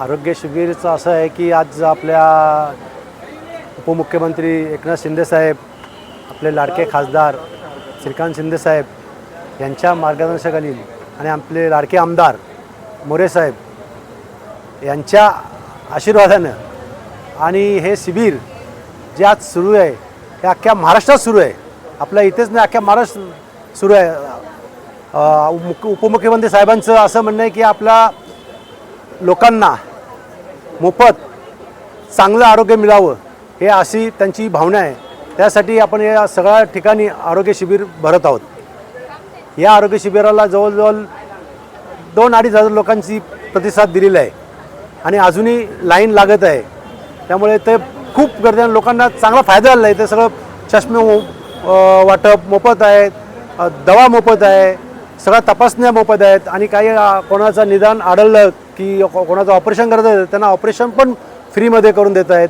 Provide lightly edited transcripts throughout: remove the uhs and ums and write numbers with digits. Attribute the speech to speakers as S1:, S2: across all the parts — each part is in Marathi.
S1: आरोग्य शिबिरचं असं आहे की आज आपल्या उपमुख्यमंत्री एकनाथ शिंदेसाहेब, आपले लाडके खासदार श्रीकांत शिंदेसाहेब यांच्या मार्गदर्शनाखाली आणि आपले लाडके आमदार मोरेसाहेब यांच्या आशीर्वादानं आणि हे शिबिर जे आज सुरू आहे हे अख्ख्या महाराष्ट्रात सुरू आहे. आपल्या इथेच नाही, अख्ख्या महाराष्ट्र सुरू आहे. उपमुख्यमंत्री साहेबांचं असं म्हणणं आहे की आपल्या लोकांना मोफत चांगलं आरोग्य मिळावं, हे अशी त्यांची भावना आहे. त्यासाठी आपण या सगळ्या ठिकाणी आरोग्य शिबिर भरत आहोत. या आरोग्य शिबिराला जवळजवळ 2-2.5 हजार लोकांची प्रतिसाद दिलेला आहे आणि अजूनही लाईन लागत आहे. त्यामुळे ते खूप गर्दी, लोकांना चांगला फायदा झाला आहे. ते सगळं चष्मे वाटप मोफत आहे, दवा मोफत आहे, सगळ्या तपासण्या मोफत आहेत आणि काही कोणाचं निदान आढळलं की कोणाचं ऑपरेशन करत आहे त्यांना ऑपरेशन पण फ्रीमध्ये करून देत आहेत.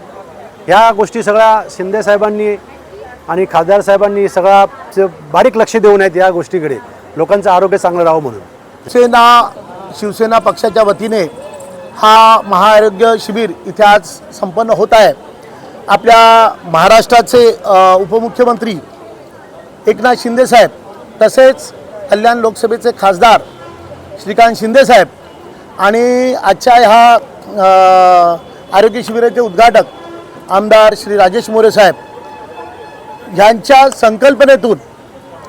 S1: ह्या गोष्टी सगळ्या शिंदे साहेबांनी आणि खासदार साहेबांनी सगळा बारीक लक्ष देऊन आहेत या गोष्टीकडे, लोकांचं आरोग्य चांगलं राहावं म्हणून.
S2: शिवसेना पक्षाच्या वतीने हा महाआरोग्य शिबिर इथे आज संपन्न होत आहे. आपल्या महाराष्ट्राचे उपमुख्यमंत्री एकनाथ शिंदेसाहेब तसेच कल्याण लोकसभेचे खासदार श्रीकांत शिंदेसाहेब आणि आजच्या ह्या आरोग्य शिबिराचे उद्घाटक आमदार श्री राजेश मोरे साहेब यांच्या संकल्पनेतून,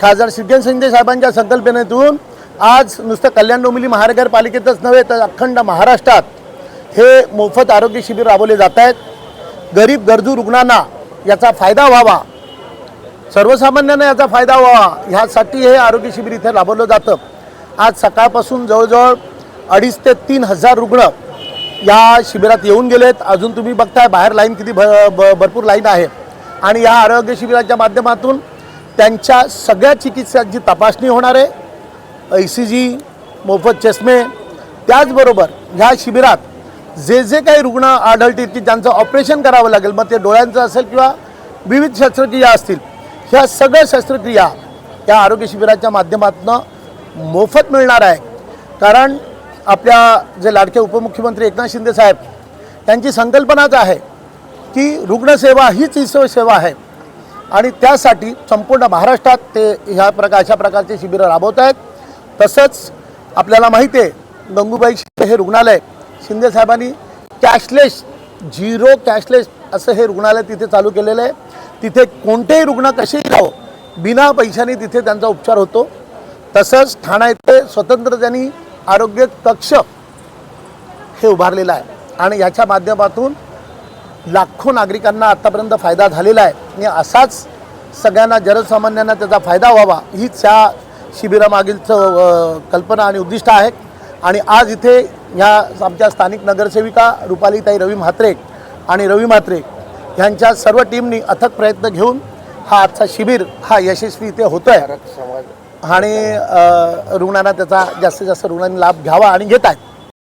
S2: खासदार श्रीकांत शिंदेसाहेबांच्या संकल्पनेतून आज नुसतं कल्याण डोंबिवली महानगरपालिकेतच नव्हे तर अखंड महाराष्ट्रात हे मोफत आरोग्य शिबिर राबवले जात आहेत. गरीब गरजू रुग्णांना याचा फायदा व्हावा, सर्वसामान्यांना याचा फायदा व्हावा ह्यासाठी हे आरोग्य शिबिर इथे राबवलं जातं. आज सकाळपासून जवळजवळ 2,500 ते 3,000 रुग्ण या शिबिरात येऊन गेलेत. अजून तुम्ही बघताय बाहेर लाईन किती भरपूर लाईन आहे. आणि या आरोग्य शिबिराच्या माध्यमातून त्यांच्या सगळ्या चिकित्सांची तपासणी होणार आहे. ECG, मोफत चष्मे, त्याचबरोबर ह्या शिबिरात जे जे काही रुग्ण आढळतील की ज्यांचं ऑपरेशन करावं लागेल, मग ते डोळ्यांचं असेल किंवा विविध शस्त्रक्रिया असतील, ह्या सगळ्या शस्त्रक्रिया या आरोग्य शिबिराच्या माध्यमातून मोफत मिळणार आहे. कारण आपल्या जे लाडके उपमुख्यमंत्री एकनाथ शिंदे साहेब त्यांची संकल्पनाच आहे की रुग्णसेवा हीच ईश्वर सेवा आहे आणि त्यासाठी संपूर्ण महाराष्ट्रात ते अशा प्रकारचे शिबिरं राबवत आहेत. तसंच आपल्याला माहिती आहे गंगूबाई शिंदे हे रुग्णालय शिंदे साहेबांनी कॅशलेस, झिरो कॅशलेस असं हे रुग्णालय तिथे चालू केलेलं आहे. तिथे कोणतेही रुग्ण कसेही जावो, बिना पैशाने तिथे त्यांचा उपचार होतो. तसंच ठाणा येथे स्वतंत्र त्यांनी आरोग्य कक्ष हे उभारलेलं आहे आणि याच्या माध्यमातून लाखो नागरिकांना आत्तापर्यंत फायदा झालेला आहे. आणि असाच सगळ्यांना, जनसामान्यांना त्याचा फायदा व्हावा हीच ह्या शिबिरामागीलचं कल्पना आणि उद्दिष्ट आहे. आणि आज इथे ह्या आमच्या स्थानिक नगरसेविका रुपालीताई रवी म्हात्रे आणि रवी म्हात्रे ह्यांच्या सर्व टीमनी अथक प्रयत्न घेऊन हा आजचा शिबिर हा यशस्वी इथे होतो आहे आणि रुग्णांना त्याचा जास्तीत जास्त रुग्णांनी लाभ घ्यावा आणि घेत आहेत.